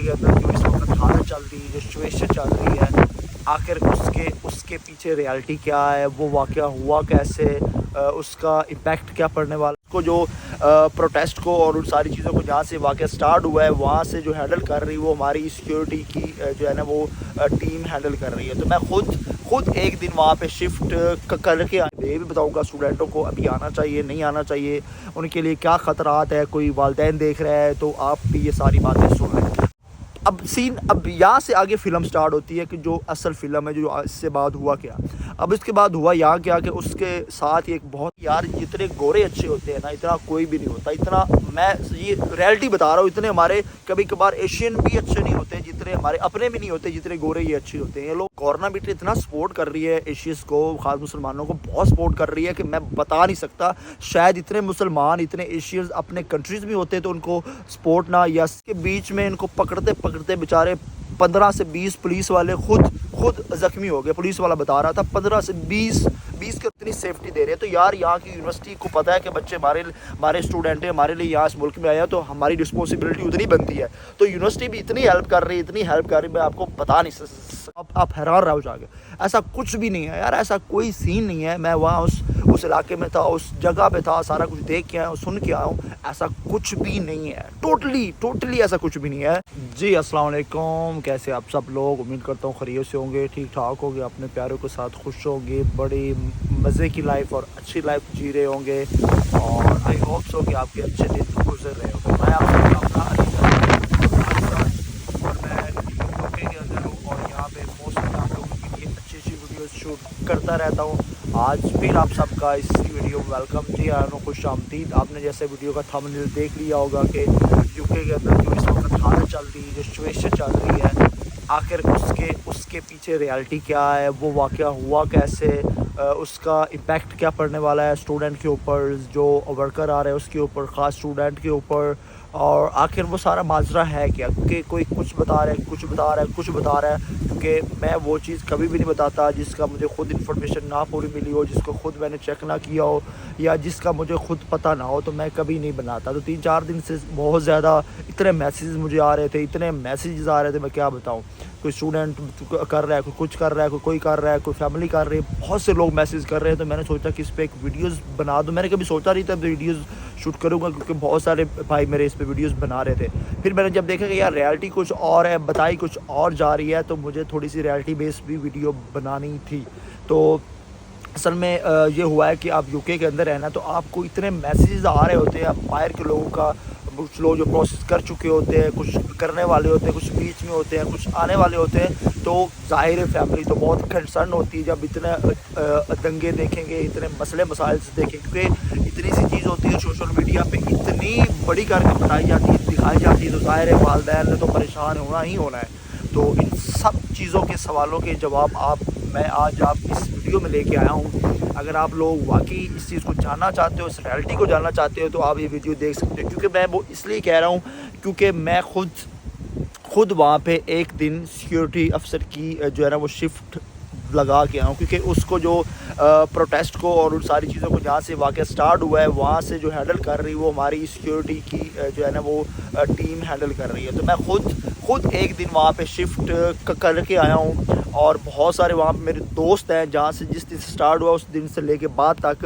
کے اندر جو اس وقت حالت چل رہی ہے، جو سچویشن چل رہی ہے، آخر اس کے پیچھے ریالٹی کیا ہے، وہ واقعہ ہوا کیسے، اس کا امپیکٹ کیا پڑنے والا کو جو پروٹیسٹ کو اور ان ساری چیزوں کو جہاں سے واقعہ سٹارٹ ہوا ہے وہاں سے جو ہینڈل کر رہی وہ ہماری سیکیورٹی کی جو ہے نا وہ ٹیم ہینڈل کر رہی ہے. تو میں خود ایک دن وہاں پہ شفٹ کر کے یہ بھی بتاؤں گا اسٹوڈنٹوں کو ابھی آنا چاہیے نہیں آنا چاہیے، ان کے لیے کیا خطرات ہے، کوئی والدین دیکھ رہا ہے تو آپ بھی یہ ساری باتیں سن لیں. اب یہاں سے آگے فلم سٹارٹ ہوتی ہے کہ جو اصل فلم ہے جو اس سے بعد ہوا کیا. اب اس کے بعد ہوا یہاں کیا کہ اس کے ساتھ ایک بہت یار اتنے گورے اچھے ہوتے ہیں نا، اتنا کوئی بھی نہیں ہوتا. اتنا میں یہ ریالٹی بتا رہا ہوں، اتنے ہمارے کبھی کبھار ایشین بھی اچھے نہیں ہوتے جتنے ہمارے اپنے بھی نہیں ہوتے جتنے گورے یہ اچھے ہوتے ہیں. یہ لوگ گورنمنٹ اتنا سپورٹ کر رہی ہے ایشیز کو، خاص مسلمانوں کو بہت سپورٹ کر رہی ہے کہ میں بتا نہیں سکتا. شاید اتنے مسلمان اتنے ایشیز اپنے کنٹریز میں ہوتے تو ان کو سپورٹ نہ، یا اس کے بیچ میں ان کو پکڑتے بیچارے 15 سے 20 پولیس والے خود زخمی ہو گئے. پولیس والا بتا رہا تھا 15 سے 20 کی اتنی سیفٹی دے رہے ہیں. تو یار یہاں کی یونیورسٹی کو پتہ ہے کہ بچے ہمارے اسٹوڈنٹ ہیں، ہمارے لیے یہاں اس ملک میں آیا تو ہماری رسپانسبلٹی اتنی بنتی ہے. تو یونیورسٹی بھی اتنی ہیلپ کر رہی میں آپ کو بتا نہیں سکتا. آپ حیران رہو جا کے. ایسا کچھ بھی نہیں ہے یار، ایسا کوئی سین نہیں ہے. میں وہاں اس علاقے میں تھا، اس جگہ پہ تھا، سارا کچھ دیکھ کے آیا ہوں، سن کے آیا ہوں. ایسا کچھ بھی نہیں ہے، ٹوٹلی ایسا کچھ بھی نہیں ہے. جی السلام علیکم، کیسے آپ سب لوگ؟ امید کرتا ہوں خیریت سے ہوں گے، ٹھیک ٹھاک ہوں گے، اپنے پیاروں کے ساتھ خوش ہوں گے، بڑی مزے کی لائف اور اچھی لائف جی رہے ہوں گے. اور آئی ہوپ سو کہ آپ کے اچھے دن گزر رہے ہوں گے. میں آپ کا اپنا اور میں یوکے کے اندر ہوں اور یہاں پہ موسٹلی آپ لوگوں کے لیے اچھی ویڈیوز شوٹ کرتا رہتا ہوں. آج پھر آپ سب کا اس کی ویڈیو میں ویلکم. جی آنو خوش آمدید. آپ نے جیسے ویڈیو کا تھمبنیل دیکھ لیا ہوگا کہ یوکے کے اندر جو اس وقت حالت چل رہی ہے، جو سچویشن چل رہی ہے، آخر اس کے پیچھے ریالٹی کیا ہے، وہ واقعہ ہوا کیسے، اس کا امپیکٹ کیا پڑنے والا ہے اسٹوڈنٹ کے اوپر، جو ورکر آ رہے ہیں اس کے اوپر، خاص اسٹوڈنٹ کے اوپر، اور آخر وہ سارا ماجرا ہے کیا. کیونکہ کوئی کچھ بتا رہا ہے کیونکہ میں وہ چیز کبھی بھی نہیں بتاتا جس کا مجھے خود انفارمیشن نہ پوری ملی ہو، جس کو خود میں نے چیک نہ کیا ہو، یا جس کا مجھے خود پتہ نہ ہو، تو میں کبھی نہیں بناتا. تو 3-4 دن سے بہت زیادہ اتنے میسیجز مجھے آ رہے تھے، میں کیا بتاؤں. کوئی اسٹوڈنٹ کر رہا ہے، کوئی کچھ کر رہا ہے، کوئی کر رہا ہے، کوئی فیملی کر رہی ہے، بہت سے لوگ میسیج کر رہے ہیں. تو میں نے سوچا کہ اس پہ ایک ویڈیوز بنا دوں. میں نے کبھی سوچا نہیں تھا ویڈیوز شوٹ کروں گا کیونکہ بہت سارے بھائی میرے اس پہ ویڈیوز بنا رہے تھے. پھر میں نے جب دیکھا کہ یار ریالٹی کچھ اور ہے، بتائی کچھ اور جا رہی ہے، تو مجھے تھوڑی سی ریالٹی بیس بھی ویڈیو بنانی تھی. تو اصل میں یہ ہوا ہے کہ آپ یوکے کے اندر رہنا تو آپ کو اتنے میسیجز آ رہے ہوتے ہیں. آپ باہر کے لوگوں کا، کچھ لوگ جو پروسیس کر چکے ہوتے ہیں، کچھ کرنے والے ہوتے ہیں، کچھ بیچ میں ہوتے ہیں، کچھ آنے والے ہوتے ہیں. تو ظاہر فیملی تو بہت کنسرن ہوتی ہے جب اتنے دنگے دیکھیں گے، اتنے مسئلے مسائل دیکھیں گے. کیونکہ اتنی سی چیز ہوتی ہے سوشل میڈیا پہ اتنی بڑی کر کے بتائی جاتی ہے، دکھائی جاتی ہے، تو ظاہر والدین نے تو پریشان ہونا ہی ہونا ہے. تو ان سب چیزوں کے سوالوں کے جواب میں آج آپ اس ویڈیو میں لے کے آیا ہوں. اگر آپ لوگ واقعی اس چیز کو جاننا چاہتے ہو، اس ریالٹی کو جاننا چاہتے ہو، تو آپ یہ ویڈیو دیکھ سکتے ہو. کیونکہ میں وہ اس لیے کہہ رہا ہوں کیونکہ میں خود وہاں پہ ایک دن سیکیورٹی افسر کی جو ہے نا وہ شفٹ لگا کے آیا ہوں. کیونکہ اس کو جو پروٹیسٹ کو اور ان ساری چیزوں کو جہاں سے واقعہ سٹارٹ ہوا ہے وہاں سے جو ہینڈل کر رہی وہ ہماری سیکیورٹی کی جو ہے نا وہ ٹیم ہینڈل کر رہی ہے. تو میں خود ایک دن وہاں پہ شفٹ کر کے آیا ہوں. اور بہت سارے وہاں پہ میرے دوست ہیں، جہاں سے جس دن سے سٹارٹ ہوا اس دن سے لے کے بعد تک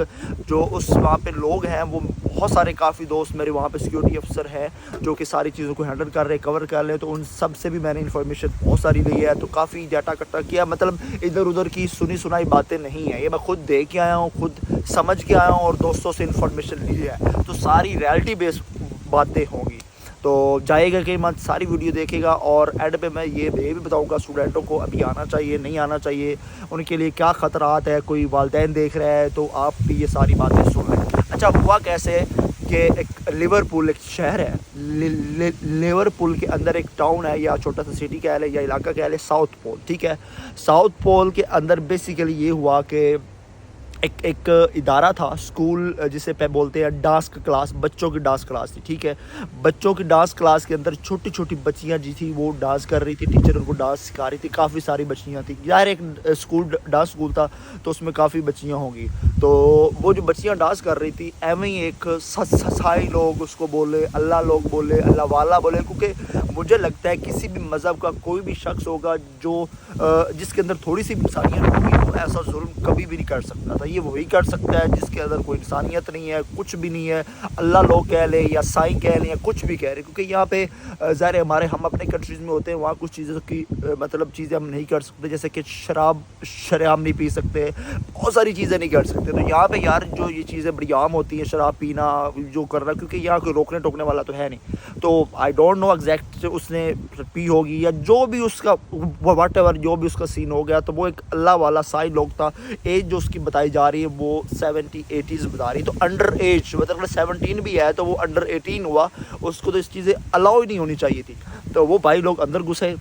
جو اس وہاں پہ لوگ ہیں، وہ بہت سارے کافی دوست میرے وہاں پہ سیکیورٹی افسر ہیں جو کہ ساری چیزوں کو ہینڈل کر رہے، کور کر رہے. تو ان سب سے بھی میں نے انفارمیشن بہت ساری لی ہے. تو کافی ڈیٹا اکٹھا کیا، مطلب ادھر ادھر کی سنائی باتیں نہیں ہیں. یہ میں خود دیکھ کے آیا ہوں، خود سمجھ کے آیا ہوں اور دوستوں سے انفارمیشن لی ہے. تو ساری ریالٹی بیس باتیں ہوں گی. تو جائے گا کہ مت ساری ویڈیو دیکھے گا. اور ایڈ پہ میں یہ بھی بتاؤں گا اسٹوڈنٹوں کو ابھی آنا چاہیے نہیں آنا چاہیے، ان کے لیے کیا خطرات ہے، کوئی والدین دیکھ رہا ہے تو آپ بھی یہ ساری باتیں سن لیں. اچھا ہوا کیسے کہ ایک لیورپول ایک شہر ہے، لیورپول کے اندر ایک ٹاؤن ہے، یا چھوٹا سا سٹی کہہ لے یا علاقہ کہہ لے، ساؤتھ پول. ٹھیک ہے، ساؤتھ پول کے اندر بیسیکلی یہ ہوا کہ ایک ادارہ تھا، اسکول جسے پہ بولتے ہیں ڈانس کلاس، بچوں کی ڈانس کلاس تھی. ٹھیک ہے، بچوں کی ڈانس کلاس کے اندر چھوٹی چھوٹی بچیاں جی تھی وہ ڈانس کر رہی تھی. ٹیچر ان کو ڈانس سکھا رہی تھی. کافی ساری بچیاں تھیں، یار ایک ڈانس اسکول تھا تو اس میں کافی بچیاں ہوں گی. تو وہ جو بچیاں ڈانس کر رہی تھی، ایویں ہی ایک سچائی لوگ اس کو بولے، اللہ لوگ بولے، اللہ والا بولے، کیونکہ مجھے لگتا ہے کسی بھی مذہب کا کوئی بھی شخص ہوگا جو جس کے اندر تھوڑی سی انسانیت ہوگی تو ایسا ظلم کبھی بھی نہیں کر سکتا تھا. یہ وہی کر سکتا ہے جس کے اندر کوئی انسانیت نہیں ہے, کچھ بھی نہیں ہے, اللہ لوگ کہہ لیں یا سائیں کہہ لیں یا کچھ بھی کہہ رہے, کیونکہ یہاں پہ ظاہر ہمارے ہم اپنے کنٹریز میں ہوتے ہیں, وہاں کچھ چیزوں کی مطلب چیزیں ہم نہیں کر سکتے, جیسے کہ شراب نہیں پی سکتے, بہت ساری چیزیں نہیں کر سکتے. تو یہاں پہ یار جو یہ چیزیں بڑی عام ہوتی ہیں, شراب پینا جو کرنا, کیونکہ یہاں کوئی روکنے ٹوکنے والا تو ہے نہیں. تو آئی ڈونٹ نو ایگزیکٹ اس نے پی ہوگی یا جو بھی اس کا واٹ ایور جو بھی اس کا سین ہو گیا, تو وہ ایک اللہ والا سائی لوگ تھا. ایج جو اس کی بتائی جا رہی ہے وہ 70-80s بتا رہی ہے, تو انڈر ایج مطلب 17 بھی ہے تو وہ انڈر 18 ہوا, اس کو تو اس چیزیں الاؤ ہی نہیں ہونی چاہیے تھی. تو وہ بھائی لوگ اندر گھسے.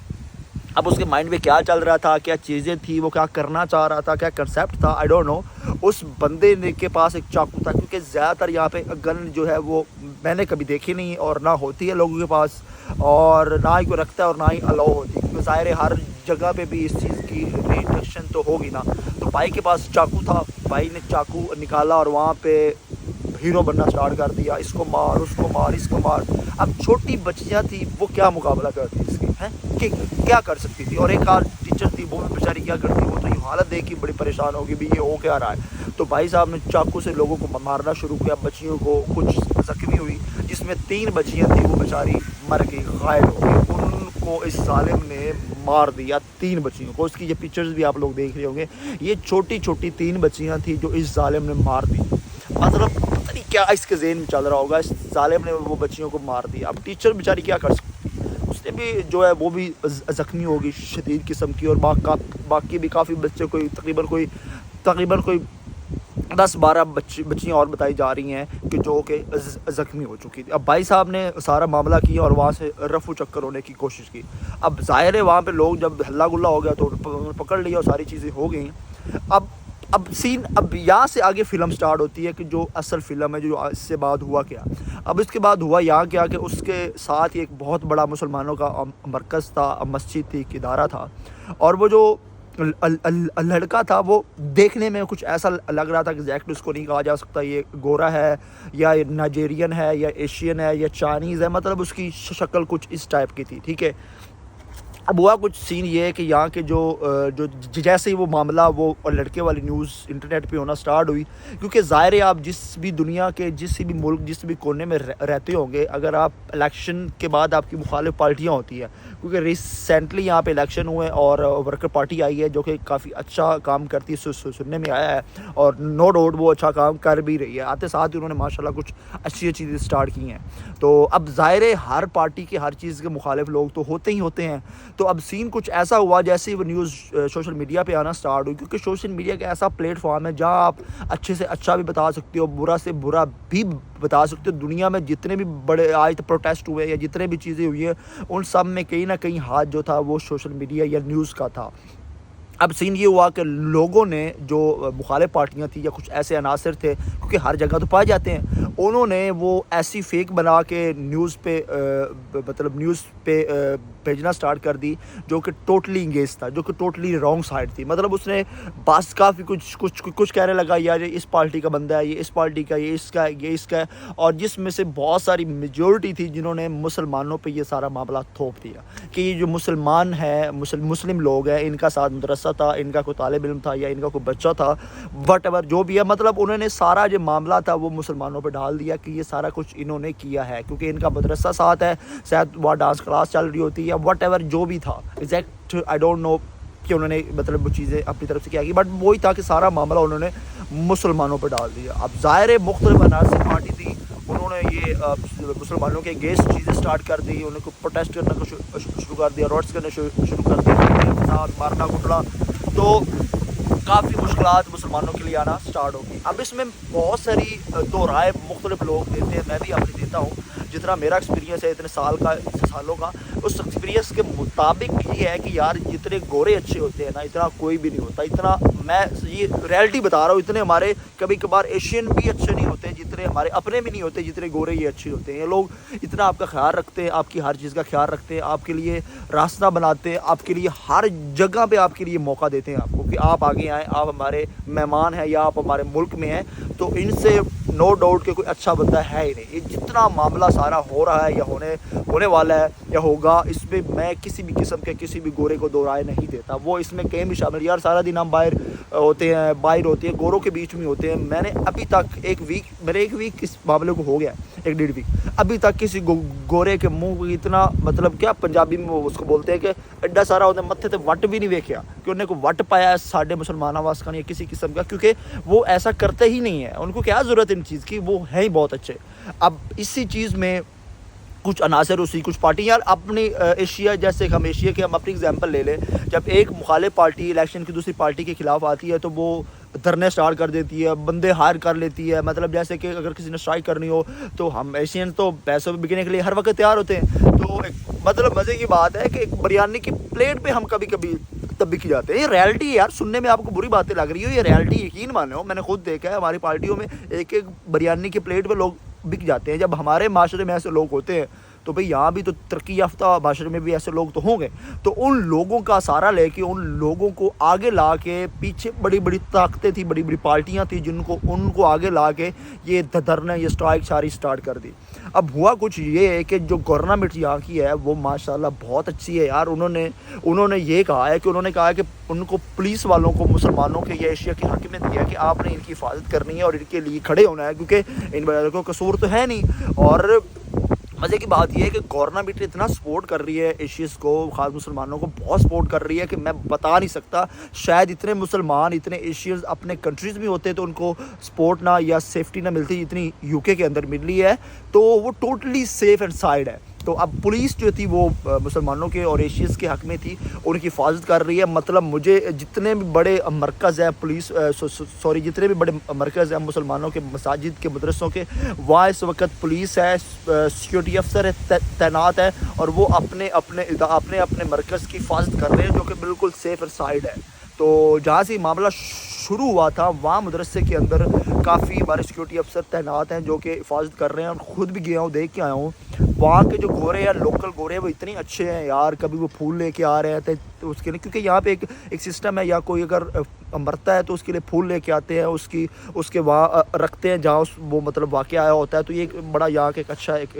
اب اس کے مائنڈ میں کیا چل رہا تھا, کیا چیزیں تھی, وہ کیا کرنا چاہ رہا تھا, کیا کنسیپٹ تھا, آئی ڈونٹ نو. اس بندے کے پاس ایک چاقو تھا, کیونکہ زیادہ تر یہاں پہ گن جو ہے وہ میں نے کبھی دیکھی نہیں اور نہ ہوتی ہے لوگوں کے پاس, اور نہ ہی کوئی رکھتا ہے اور نہ ہی الاؤ ہوتی ہے, کیونکہ ظاہر ہے ہر جگہ پہ بھی اس چیز کی ریسٹرکشن تو ہوگی نا. تو بھائی کے پاس چاقو تھا, بھائی نے چاقو نکالا اور وہاں پہ ہیرو بننا سٹارٹ کر دیا, اس کو مار, اس کو مار, اس کو مار. اب چھوٹی بچیاں تھی, وہ کیا مقابلہ کرتی اس کی ہیں, کہ کیا کر سکتی تھی, اور ایک ٹیچر تھی وہ بھی بیچاری کیا کرتی, وہ تو یہ حالت دیکھ کے بڑی پریشان ہوگی بھی یہ ہو کیا رہا ہے. تو بھائی صاحب نے چاقو سے لوگوں کو مارنا شروع کیا, بچیوں کو کچھ زخمی ہوئی, جس میں 3 بچیاں تھیں وہ بیچاری مر گئی, غائب ہو گئی. ان کو اس ظالم نے مار دیا 3 بچیوں کو. اس کی یہ پکچرز بھی آپ لوگ دیکھ رہے ہوں گے, یہ چھوٹی چھوٹی 3 بچیاں تھیں جو اس ظالم نے مار دی. مطلب پتہ نہیں کیا اس کے ذہن میں چل رہا ہوگا, اس ظالم نے وہ بچیوں کو مار دیا. اب ٹیچر بیچاری کیا کر سکتی, اس نے بھی جو ہے وہ بھی زخمی ہوگی شدید قسم کی, اور باقی بھی کافی بچے تقریباً کوئی 10-12 بچیاں اور بتائی جا رہی ہیں کہ جو کہ زخمی ہو چکی تھی. اب بھائی صاحب نے سارا معاملہ کیا اور وہاں سے رفو چکر ہونے کی کوشش کی. اب ظاہر ہے وہاں پہ لوگ جب ہلہ گلا ہو گیا تو پکڑ لیا اور ساری چیزیں ہو گئیں. اب یہاں سے آگے فلم سٹارٹ ہوتی ہے کہ جو اصل فلم ہے, جو اس سے بعد ہوا کیا. اب اس کے بعد ہوا یہاں کیا کہ اس کے ساتھ ہی ایک بہت بڑا مسلمانوں کا مرکز تھا, مسجد تھی, ایک ادارہ تھا, اور وہ جو لڑکا تھا وہ دیکھنے میں کچھ ایسا لگ رہا تھا کہ ایگزیکٹ اس کو نہیں کہا جا سکتا یہ گورا ہے یا نائجیرین ہے یا ایشین ہے یا چائنیز ہے, مطلب اس کی شکل کچھ اس ٹائپ کی تھی. ٹھیک ہے. اب ہوا کچھ سین یہ ہے کہ یہاں کے جو جیسے ہی وہ معاملہ وہ لڑکے والی نیوز انٹرنیٹ پہ ہونا سٹارٹ ہوئی, کیونکہ ظاہر ہے آپ جس بھی دنیا کے جس بھی ملک جس بھی کونے میں رہتے ہوں گے, اگر آپ الیکشن کے بعد آپ کی مخالف پارٹیاں ہوتی ہیں, کیونکہ ریسنٹلی یہاں پہ الیکشن ہوئے اور ورکر پارٹی آئی ہے جو کہ کافی اچھا کام کرتی ہے, سننے میں آیا ہے, اور نو ڈاؤٹ وہ اچھا کام کر بھی رہی ہے. آتے ساتھ ہی انہوں نے ماشاءاللہ کچھ اچھی چیزیں سٹارٹ کی ہیں. تو اب ظاہر ہے ہر پارٹی کے ہر چیز کے مخالف لوگ تو ہوتے ہی ہوتے ہیں. تو اب سین کچھ ایسا ہوا جیسے وہ نیوز سوشل میڈیا پہ آنا سٹارٹ ہوئی, کیونکہ سوشل میڈیا ایک ایسا پلیٹ فارم ہے جہاں آپ اچھے سے اچھا بھی بتا سکتے ہو, برا سے برا بھی بتا سکتے ہو. دنیا میں جتنے بھی بڑے آج پروٹیسٹ ہوئے یا جتنے بھی چیزیں ہوئی ہیں, ان سب میں کہیں نہ کہیں ہاتھ جو تھا وہ سوشل میڈیا یا نیوز کا تھا. اب سین یہ ہوا کہ لوگوں نے جو مخالف پارٹیاں تھیں یا کچھ ایسے عناصر تھے, کیونکہ ہر جگہ تو پائے جاتے ہیں, انہوں نے وہ ایسی فیک بنا کے نیوز پہ بھیجنا سٹارٹ کر دی جو کہ ٹوٹلی انگیج تھا, جو کہ ٹوٹلی رانگ سائڈ تھی. مطلب اس نے بس کافی کچھ کہنے لگا, یار یہ اس پارٹی کا بندہ ہے, یہ اس پارٹی کا, یہ اس کا ہے, یہ اس کا ہے, اور جس میں سے بہت ساری میجورٹی تھی جنہوں نے مسلمانوں پہ یہ سارا معاملہ تھوپ دیا کہ یہ جو مسلمان ہیں, مسلم لوگ ہیں, ان کا ساتھ مدرسہ تھا, ان کا کوئی طالب علم تھا یا ان کا کوئی بچہ تھا, وٹ ایور جو بھی ہے. مطلب انہوں نے سارا جو معاملہ تھا وہ مسلمانوں پہ ڈال دیا کہ یہ سارا کچھ انہوں نے کیا ہے, کیونکہ ان کا مدرسہ ساتھ ہے, شاید وہ ڈانس کلاس چل رہی ہوتی ہے, وٹ ایور جو بھی تھا ایگزیکٹ آئی ڈونٹ نو کہ انہوں نے مطلب وہ چیزیں اپنی طرف سے کیا کی, بٹ وہی تھا کہ سارا معاملہ انہوں نے مسلمانوں پہ ڈال دیا. اب ظاہر مختلف عناصر پارٹی تھی, انہوں نے یہ مسلمانوں کے اگینسٹ چیزیں سٹارٹ کر دی, انہوں کو پروٹیسٹ کرنا شروع کر دیا, روڈس کرنا شروع کر دیا, مارنا کٹنا. تو کافی مشکلات مسلمانوں کے لیے آنا سٹارٹ ہوگی. اب اس میں بہت ساری دو رائے مختلف لوگ دیتے ہیں, میں بھی اپنی دیتا ہوں جتنا میرا ایکسپیرینس ہے اتنے سالوں کا. اس ایکسپیرینس کے مطابق یہ ہے کہ یار جتنے گورے اچھے ہوتے ہیں نا, اتنا کوئی بھی نہیں ہوتا. اتنا میں یہ ریئلٹی بتا رہا ہوں, اتنے ہمارے کبھی کبھار ایشین بھی اچھے نہیں ہوتے, جتنے ہمارے اپنے بھی نہیں ہوتے جتنے گورے یہ اچھے ہوتے ہیں. یہ لوگ اتنا آپ کا خیال رکھتے ہیں, آپ کی ہر چیز کا خیال رکھتے ہیں, آپ کے لیے راستہ بناتے ہیں, آپ کے لیے ہر جگہ پہ آپ کے لیے موقع دیتے ہیں آپ کو کہ آپ آگے آئیں, آپ ہمارے مہمان ہیں یا آپ ہمارے ملک میں ہیں. تو ان سے نو ڈاؤٹ کہ کوئی اچھا بندہ ہے ہی نہیں. یہ جتنا معاملہ سارا ہو رہا ہے یا ہونے والا ہے یا ہوگا, اس میں میں کسی بھی قسم کے کسی بھی گورے کو دو رائے نہیں دیتا. وہ اس میں کہیں بھی شامل, یار سارا دن ہم باہر ہوتے ہیں, باہر ہوتی ہے, گوروں کے بیچ میں ہوتے ہیں. میں نے ابھی تک ایک ویک اس معاملے کو ہو گیا, 1.5 ویک, ابھی تک کسی گورے کے منہ اتنا مطلب کیا پنجابی میں اس کو بولتے ہیں کہ ایڈا سارا ہوتا ہے متھے تے وٹ بھی نہیں ویکھیا کہ انہیں کو وٹ پایا ہے ساڈے مسلمانوں واسطے نہیں کسی قسم کا, کیونکہ وہ ایسا کرتے ہی نہیں ہے. ان کو کیا ضرورت ہے ان چیز کی, وہ ہے ہی بہت اچھے. اب اسی چیز میں کچھ عناصر اسی کچھ پارٹی, یار اپنی ایشیا, جیسے ہم ایشیا کے ہم اپنی اگزامپل لے لیں, جب ایک مخالف پارٹی الیکشن کی دوسری پارٹی کے خلاف آتی ہے تو وہ دھرنے سٹارٹ کر دیتی ہے, بندے ہائر کر لیتی ہے. مطلب جیسے کہ اگر کسی نے اسٹرائک کرنی ہو تو ہم ایشین تو پیسوں پہ بکنے کے لیے ہر وقت تیار ہوتے ہیں. تو مطلب مزے کی بات ہے کہ ایک بریانی کی پلیٹ پہ ہم کبھی کبھی تب بھی کی جاتے ہیں. یہ ریالٹی ہے یار, سننے میں آپ کو بری باتیں لگ رہی ہو, یہ ریالٹی, یقین مانو میں نے خود دیکھا ہے ہماری پارٹیوں میں ایک بریانی کی پلیٹ پہ لوگ بک جاتے ہیں. جب ہمارے معاشرے میں ایسے لوگ ہوتے ہیں تو بھئی یہاں بھی تو ترقی یافتہ معاشرے میں بھی ایسے لوگ تو ہوں گے. تو ان لوگوں کا سہارا لے کے, ان لوگوں کو آگے لا کے, پیچھے بڑی بڑی طاقتیں تھیں, بڑی بڑی پارٹیاں تھیں ان کو آگے لا کے یہ دھرنے, یہ اسٹرائک شاری سٹارٹ کر دی. اب ہوا کچھ یہ ہے کہ جو گورنمنٹ یہاں کی ہے وہ ماشاءاللہ بہت اچھی ہے یار. انہوں نے یہ کہا ہے کہ ان کو پولیس والوں کو مسلمانوں کے یہ ایشیا کی حاکمیت دیا ہے کہ آپ نے ان کی حفاظت کرنی ہے اور ان کے لیے کھڑے ہونا ہے, کیونکہ ان بڑوں کو قصور تو ہے نہیں. اور مزے کی بات یہ ہے کہ گورنمنٹ اتنا سپورٹ کر رہی ہے ایشیز کو, خاص مسلمانوں کو بہت سپورٹ کر رہی ہے کہ میں بتا نہیں سکتا. شاید اتنے مسلمان, اتنے ایشیز اپنے کنٹریز میں ہوتے تو ان کو سپورٹ نہ یا سیفٹی نہ ملتی جتنی UK کے اندر مل رہی ہے. تو وہ ٹوٹلی سیف اینڈ سائڈ ہے. تو اب پولیس جو تھی وہ مسلمانوں کے اور ایشیز کے حق میں تھی, ان کی حفاظت کر رہی ہے. مطلب مجھے جتنے بھی بڑے مرکز ہیں پولیس جتنے بھی بڑے مرکز ہیں مسلمانوں کے, مساجد کے, مدرسوں کے, وہاں اس وقت پولیس ہے, سیکیورٹی افسر تعینات ہے, اور وہ اپنے اپنے مرکز کی حفاظت کر رہے ہیں جو کہ بالکل سیف اور سائڈ ہے. تو جہاں سے معاملہ شروع ہوا تھا وہاں مدرسے کے اندر کافی ہمارے سیکیورٹی افسر تعینات ہیں جو کہ حفاظت کر رہے ہیں. اور خود بھی گیا ہوں, دیکھ کے آیا ہوں. وہاں کے جو گورے یا لوکل گورے وہ اتنے اچھے ہیں یار. کبھی وہ پھول لے کے آ رہے تھے اس کے لیے, کیونکہ یہاں پہ ایک سسٹم ہے, یا کوئی اگر مرتا ہے تو اس کے لیے پھول لے کے آتے ہیں, اس کے وہاں رکھتے ہیں جہاں وہ مطلب واقعہ آیا ہوتا ہے. تو یہ ایک بڑا یہاں کا ایک اچھا ایک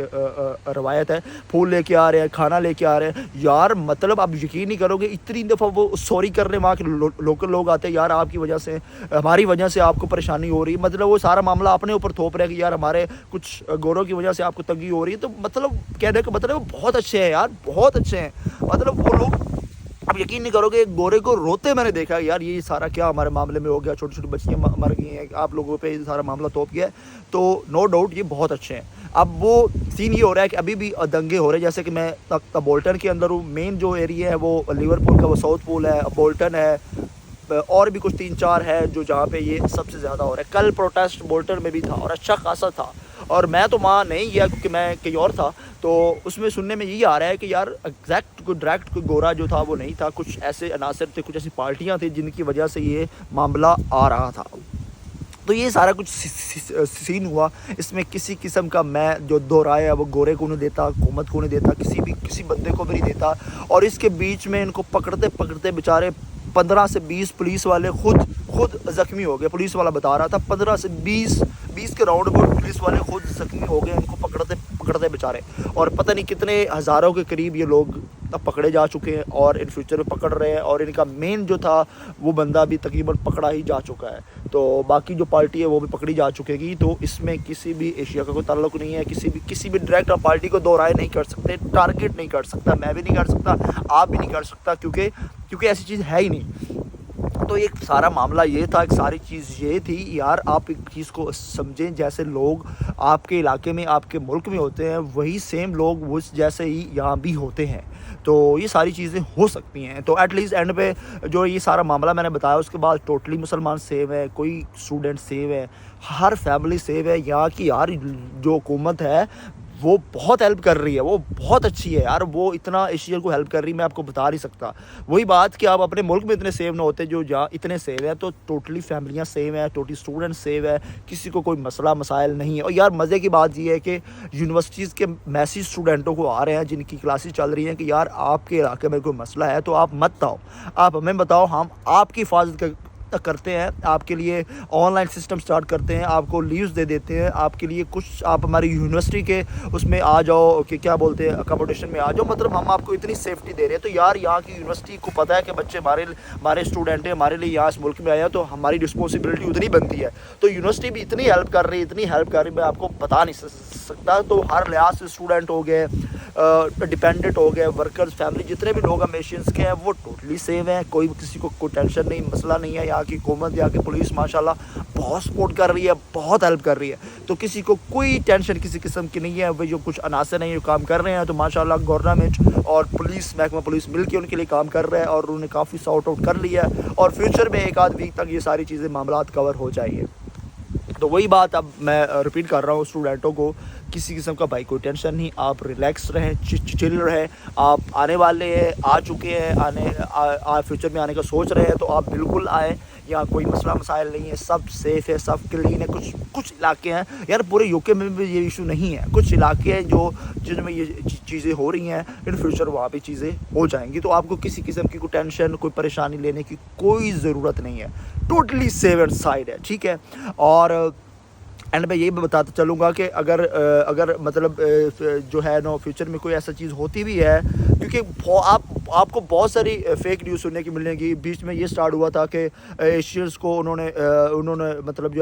روایت ہے. پھول لے کے آ رہے ہیں, کھانا لے کے آ رہے ہیں یار. مطلب آپ یقین نہیں کرو گے اتنی دفعہ وہ سوری کرنے وہاں کے لوکل لوگ آتے ہیں, یار آپ کی وجہ سے, ہماری وجہ سے آپ کو پریشانی ہو رہی ہے. مطلب وہ سارا معاملہ اپنے اوپر تھوپ رہے کہ یار ہمارے کچھ گوروں کی وجہ سے آپ کو تنگی ہو رہی ہے. تو مطلب کہنے کا مطلب وہ بہت اچھے ہیں یار, بہت اچھے ہیں. مطلب وہ لوگ, اب یقین نہیں کرو گے, ایک گورے کو روتے میں نے دیکھا یار یہ سارا کیا ہمارے معاملے میں ہو گیا, چھوٹی چھوٹی بچیاں مر گئی ہیں, آپ لوگوں پہ سارا معاملہ توپ گیا ہے. تو نو ڈاؤٹ یہ بہت اچھے ہیں. اب وہ سین یہ ہو رہا ہے کہ ابھی بھی دنگے ہو رہے ہیں, جیسے کہ میں بولٹن کے اندر ہوں. مین جو ایریا ہے وہ لیورپول کا وہ ساؤتھ پول ہے, بولٹن ہے, اور بھی کچھ 3-4 ہے جو جہاں پہ یہ سب سے زیادہ ہو رہا ہے. کل پروٹیسٹ بولٹن میں بھی تھا اور اچھا خاصا تھا, اور میں تو وہاں نہیں گیا کیونکہ میں کہیں اور تھا. تو اس میں سننے میں یہی آ رہا ہے کہ یار ڈائریکٹ کوئی گورا جو تھا وہ نہیں تھا, کچھ ایسے عناصر تھے, کچھ ایسی پارٹیاں تھیں جن کی وجہ سے یہ معاملہ آ رہا تھا. تو یہ سارا کچھ سین ہوا. اس میں کسی قسم کا میں جو دو رائے ہے وہ گورے کو نہیں دیتا, حکومت کو نہیں دیتا, کسی بندے کو بھی نہیں دیتا. اور اس کے بیچ میں ان کو پکڑتے بیچارے 15 سے 20 پولیس والے خود زخمی ہو گئے. پولیس والا بتا رہا تھا 15 سے 20 کے راؤنڈ پر پولیس والے خود زخمی ہو گئے, ان کو پکڑتے بیچارے. اور پتہ نہیں کتنے ہزاروں کے قریب یہ لوگ اب پکڑے جا چکے ہیں اور ان فیوچر میں پکڑ رہے ہیں. اور ان کا مین جو تھا وہ بندہ بھی تقریباً پکڑا ہی جا چکا ہے. تو باقی جو پارٹی ہے وہ بھی پکڑی جا چکے گی. تو اس میں کسی بھی ایشیا کا کوئی تعلق نہیں ہے. کسی بھی ڈائریکٹ پارٹی کو دو رائے نہیں کر سکتے, ٹارگٹ نہیں کر سکتا, میں بھی نہیں کر سکتا, آپ بھی نہیں کر سکتا, کیونکہ ایسی چیز ہے ہی نہیں. تو ایک سارا معاملہ یہ تھا, ایک ساری چیز یہ تھی یار. آپ ایک چیز کو سمجھیں, جیسے لوگ آپ کے علاقے میں, آپ کے ملک میں ہوتے ہیں, وہی سیم لوگ وہ جیسے ہی یہاں بھی ہوتے ہیں. تو یہ ساری چیزیں ہو سکتی ہیں. تو ایٹ لیسٹ اینڈ پہ جو یہ سارا معاملہ میں نے بتایا اس کے بعد ٹوٹلی مسلمان سیو ہے, کوئی اسٹوڈنٹ سیو ہے, ہر فیملی سیو ہے. یہاں کی یار جو حکومت ہے وہ بہت ہیلپ کر رہی ہے, وہ بہت اچھی ہے یار. وہ اتنا ایشیا کو ہیلپ کر رہی ہے, میں آپ کو بتا نہیں سکتا. وہی بات کہ آپ اپنے ملک میں اتنے سیو نہ ہوتے جو جہاں اتنے سیو ہیں. تو ٹوٹلی فیملیاں سیو ہیں, ٹوٹلی اسٹوڈنٹ سیو ہے, کسی کو کوئی مسئلہ مسائل نہیں ہے. اور یار مزے کی بات یہ ہے کہ یونیورسٹیز کے میسیج اسٹوڈنٹوں کو آ رہے ہیں جن کی کلاسز چل رہی ہیں کہ یار آپ کے علاقے میں کوئی مسئلہ ہے تو آپ مت آؤ, آپ ہمیں بتاؤ, ہم آپ کی حفاظت تک کرتے ہیں, آپ کے لیے آن لائن سسٹم سٹارٹ کرتے ہیں, آپ کو لیوز دے دیتے ہیں, آپ کے لیے کچھ آپ ہماری یونیورسٹی کے اس میں آ جاؤ کہ کیا بولتے ہیں اکاموڈیشن میں آ جاؤ, مطلب ہم آپ کو اتنی سیفٹی دے رہے ہیں. تو یار یہاں کی یونیورسٹی کو پتہ ہے کہ بچے ہمارے اسٹوڈنٹ ہیں, ہمارے لیے یہاں اس ملک میں آئے ہیں, تو ہماری رسپانسبلٹی اتنی بنتی ہے. تو یونیورسٹی بھی اتنی ہیلپ کر رہی ہے, میں آپ کو بتا نہیں سکتا. تو ہر لحاظ سے اسٹوڈنٹ ہو گئے, ڈپینڈنٹ ہو گئے, ورکرز, فیملی, جتنے بھی لوگ امیشینس کے ہیں وہ ٹوٹلی سیو ہیں. کوئی کسی کو کوئی ٹینشن نہیں, مسئلہ نہیں ہے. یہاں کی حکومت, یہاں کی پولیس ماشاءاللہ بہت سپورٹ کر رہی ہے, بہت ہیلپ کر رہی ہے. تو کسی کو کوئی ٹینشن کسی قسم کی نہیں ہے. وہ جو کچھ عناصر ہیں جو کام کر رہے ہیں, تو ماشاءاللہ گورنمنٹ اور پولیس, محکمہ پولیس مل کے ان کے لیے کام کر رہا ہے, اور انہوں نے کافی سارٹ آؤٹ کر لیا ہے, اور فیوچر میں ایک آدھ ویک تک یہ ساری چیزیں معاملات کور ہو جائیں گے. تو وہی بات اب میں ریپیٹ کر رہا ہوں اسٹوڈنٹوں کو, کسی قسم کا بھائی کوئی ٹینشن نہیں, آپ ریلیکس رہیں, چل رہیں. آپ آنے والے ہیں, آ چکے ہیں, فیوچر میں آنے کا سوچ رہے ہیں, تو آپ بالکل آئیں. یہاں کوئی مسئلہ مسائل نہیں ہے, سب سیف ہے, سب کلین ہے. کچھ علاقے ہیں یار, پورے یو کے میں بھی یہ ایشو نہیں ہے. کچھ علاقے ہیں جن میں یہ چیزیں ہو رہی ہیں, ان فیوچر وہاں پہ چیزیں ہو جائیں گی. تو آپ کو کسی قسم کی کوئی ٹینشن, کوئی پریشانی لینے کی کوئی ضرورت نہیں ہے. ٹوٹلی سیف اینڈ سائڈ ہے, ٹھیک ہے. اور اینڈ میں یہی بتاتا چلوں گا کہ اگر مطلب جو ہے نا فیوچر میں کوئی ایسا چیز ہوتی بھی ہے, کیونکہ آپ کو بہت ساری فیک نیوز سننے کی ملیں گی. بیچ میں یہ سٹارٹ ہوا تھا کہ ایشینس کو انہوں نے مطلب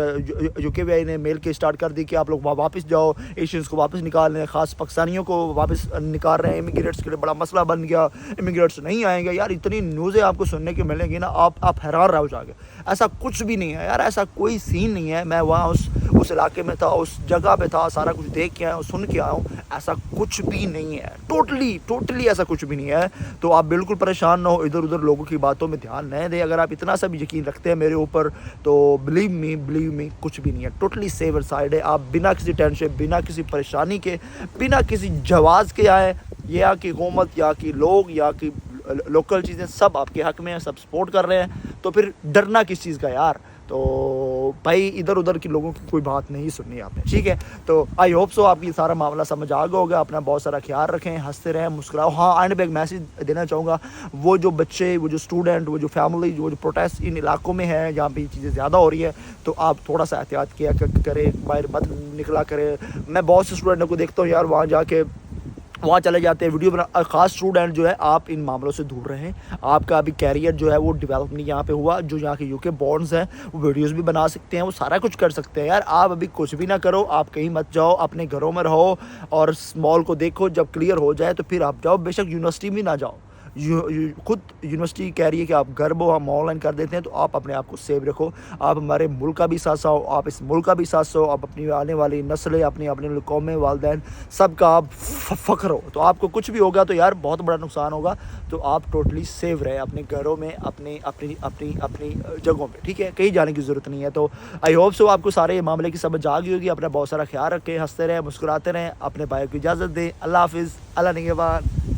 جو کے وی آئی نے میل کے اسٹارٹ کر دی کہ آپ لوگ واپس جاؤ, ایشینس کو واپس نکال رہے ہیں, خاص پاکستانیوں کو واپس نکال رہے ہیں. امیگریٹس کے لیے بڑا مسئلہ بن گیا, امیگریٹس نہیں آئیں گے. یار اتنی نیوزیں آپ کو سننے کی ملیں گی نا, آپ حیران رہ جاؤ گے. ایسا کچھ بھی نہیں ہے یار, ایسا کوئی سین نہیں ہے. میں وہاں اس علاقے میں تھا, اس جگہ پہ تھا, سارا کچھ دیکھ کے آیا ہوں, سن کے آیا ہوں. ایسا کچھ بھی نہیں ہے, ٹوٹلی ایسا کچھ بھی نہیں ہے. تو آپ بالکل پریشان نہ ہو, ادھر لوگوں کی باتوں میں دھیان نہ دیں. اگر آپ اتنا سا بھی یقین رکھتے ہیں میرے اوپر, تو بلیو می کچھ بھی نہیں ہے. ٹوٹلی سیف اینڈ سائڈ ہے. آپ بنا کسی ٹینشن, بنا کسی پریشانی کے, بنا کسی جواز کے آئیں. یہاں کی حکومت, یہاں کی لوگ, یہاں کی لوکل چیزیں سب آپ کے حق میں ہیں, سب سپورٹ کر رہے ہیں. تو پھر ڈرنا کس چیز کا یار. تو بھائی ادھر کے لوگوں کی کوئی بات نہیں سننی آپ نے, ٹھیک ہے. تو آئی ہوپ سو آپ کی سارا معاملہ سمجھ آ گیا ہوگا. اپنا بہت سارا خیال رکھیں, ہنستے رہیں, مسکراؤ. ہاں اینڈ میں ایک میسیج دینا چاہوں گا, وہ جو بچے, وہ جو اسٹوڈنٹ, وہ جو فیملی, جو پروٹیسٹ ان علاقوں میں ہے جہاں پہ یہ چیزیں زیادہ ہو رہی ہے, تو آپ تھوڑا سا احتیاط کیا کریں, باہر مت نکلا کریں. میں بہت سے اسٹوڈنٹوں کو دیکھتا ہوں یار, وہاں جا کے وہاں چلے جاتے ہیں ویڈیو بنا. خاص اسٹوڈنٹ جو ہے, آپ ان معاملوں سے دور رہیں. آپ کا ابھی کیریئر جو ہے وہ ڈیولپ نہیں یہاں پہ ہوا. جو یہاں کے یو کے بانڈز ہیں, وہ ویڈیوز بھی بنا سکتے ہیں, وہ سارا کچھ کر سکتے ہیں. یار آپ ابھی کچھ بھی نہ کرو, آپ کہیں مت جاؤ, اپنے گھروں میں رہو, اور مال کو دیکھو. جب کلیئر ہو جائے تو پھر آپ جاؤ. بے شک یونیورسٹی بھی نہ جاؤ, خود یونیورسٹی کہہ رہی ہے کہ آپ گھر ہو, ہم آن لائن کر دیتے ہیں. تو آپ اپنے آپ کو سیو رکھو. آپ ہمارے ملک کا بھی ساتھ ہو, آپ اس ملک کا بھی ساتھ ہو, آپ اپنی آنے والی نسلیں, اپنے قومیں, والدین, سب کا آپ فخر ہو. تو آپ کو کچھ بھی ہوگا تو یار بہت بڑا نقصان ہوگا. تو آپ ٹوٹلی سیو رہے اپنے گھروں میں, اپنی جگہوں پہ, ٹھیک ہے. کہیں جانے کی ضرورت نہیں ہے. تو آئی ہوپ سو آپ کو سارے معاملے کی سمجھ آ گئی ہوگی. اپنا بہت سارا خیال رکھیں, ہنستے رہیں, مسکراتے رہیں. اپنے بھائی کو اجازت دیں. اللہ حافظ, اللہ نگہبان.